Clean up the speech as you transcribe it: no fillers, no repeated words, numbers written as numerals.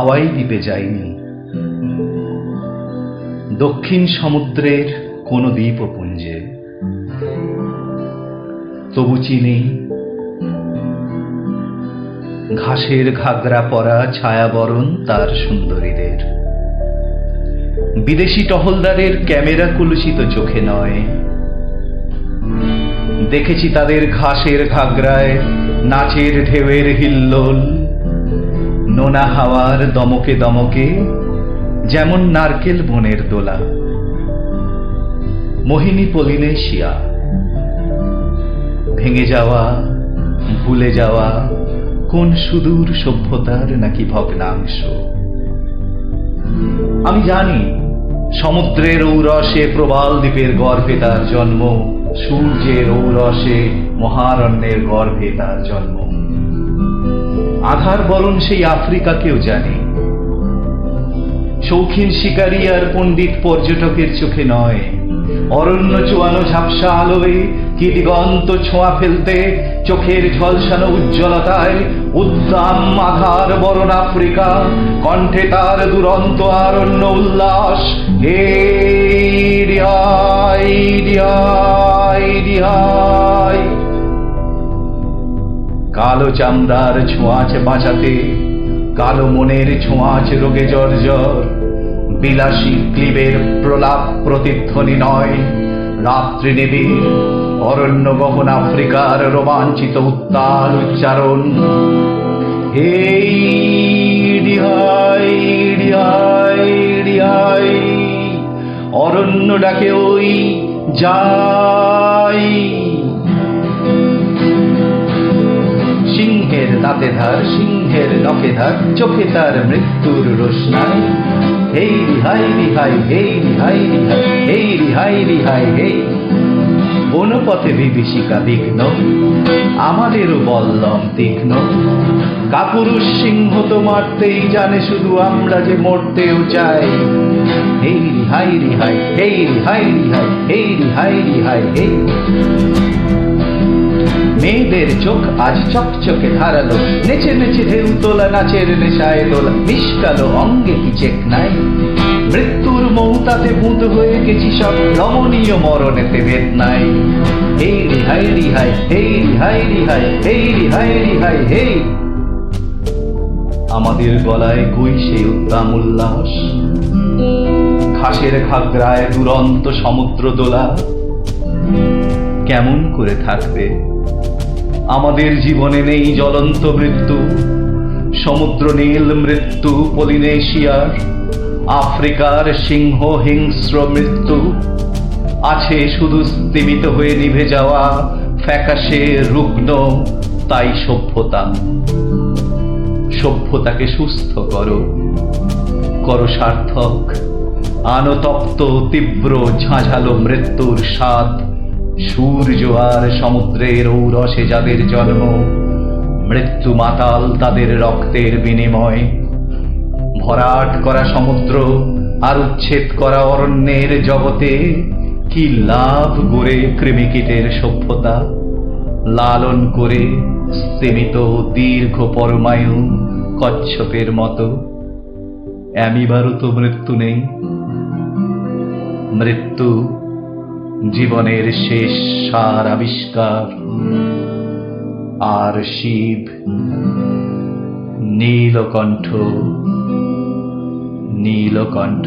হাওয়াই দ্বীপে যাইনি, দক্ষিণ সমুদ্রের কোন দ্বীপপুঞ্জে, তবু চিনি ঘাসের ঘাগরা পরা ছায়াবরণ তার সুন্দরীদের। বিদেশি টহলদারের ক্যামেরা কলুষিত চোখে নয়, দেখেছি তাদের ঘাসের ঘাগরায় নাচের ঢেউয়ের হিল্লোল, নোনা হাওয়ার দমকে দমকে যেমন নারকেল বনের দোলা। মোহিনী পলিনেশিয়া, ভেঙে যাওয়া, ভুলে যাওয়া কোন সুদূর সভ্যতার নাকি ভগ্নাংশ। আমি জানি সমুদ্রের ঔরসে প্রবাল দ্বীপের গর্ভে তার জন্ম, সূর্যের ঔরসে মহারণ্যের গর্ভে তার জন্ম। আধার বরণ সেই আফ্রিকাকেও জানি, শৌখিন শিকারী আর পণ্ডিত পর্যটকের চোখে নয়, অরণ্য চোয়ানো ঝাপসা আলোয় কি দিগন্ত ছোঁয়া ফেলতে চোখের ঝলসানো উজ্জ্বলতায় উদ্দাম আধার বরণ আফ্রিকা, কণ্ঠে তার দুরন্ত আরণ্য উল্লাস। কালো চামড়ার ছোঁয়াচ বাঁচাতে, কালো মনের ছোঁয়াচ রোগে জর্জর, বিলাসী ক্লিবের প্রলাপ প্রতিধ্বনি নয়, রাত্রি নিবিড় অরণ্য গহন আফ্রিকার রোমাঞ্চিত উত্তাল উচ্চারণ। হেই ডিহাই ডিহাই ডিহাই, অরণ্য ডাকে ওই যাই। সিংহের দাঁতে ধার, সিংহের নখে ধার, চোখে তার মৃত্যুর রোশনাই। হেই রিহাই রিহাই, হেই রিহাই রিহাই, হেই রিহাই রিহাই হেই। বনপথে বিভীষিকা বিঘ্ন, আমাদেরও বল্লম তীক্ষ্ণ। কাপুরুষ সিংহ তো মারতেই জানে, শুধু আমরা যে মরতেও চাই। হেই রিহাই রিহাই, হেই রিহাই রিহাই, হেই রিহাই রিহাই হেই। মেয়েদের চোখ আজ চকচকে ধারালো, নেচে নেচে ঢেউ তোলা, নাচের নেশায় দোলা, নিষ্কালো অঙ্গে কি চেক নাই। মৃত্যুর মৌতাতে ভূত হয়ে গেছি সব, রমণীয় মরণেতে ভেদ নাই। হেই রিহাই রিহাই, হেই রিহাই রিহাই, হেই রিহাই রিহাই হেই। আমাদের গলায় কই সেই উদ্দাম উল্লাস, ঘাসের ঘাগরায় দুরন্ত সমুদ্র দোলা। কেমন করে থাকবে আমাদের জীবনে নেই জ্বলন্ত মৃত্যু, সমুদ্র নীল মৃত্যু পলিনেশিয়ার, আফ্রিকার সিংহ হিংস্র মৃত্যু। আছে শুধু স্তিমিত হয়ে নিভে যাওয়া ফ্যাকাশে রুগ্ন তাই সভ্যতা। সভ্যতাকে সুস্থ করো, করো সার্থক, আনো তপ্ত তীব্র ঝাঁঝালো মৃত্যুর স্বাদ। সূর্য আর সমুদ্রের ঔরসে যাদের জন্ম, মৃত্যু মাতাল তাদের রক্তের বিনিময়। ভরাট করা সমুদ্র আর উচ্ছেদ করা অরণ্যের জগতে কি লাভ গড়ে কৃমিকীটের সভ্যতা, লালন করে স্তিমিত দীর্ঘ পরমায়ু কচ্ছপের মতো। অ্যামিবারও তো মৃত্যু নেই। মৃত্যু জীবনের শেষ সার আবিষ্কার। আর শিব নীলকণ্ঠ, নীলকণ্ঠ।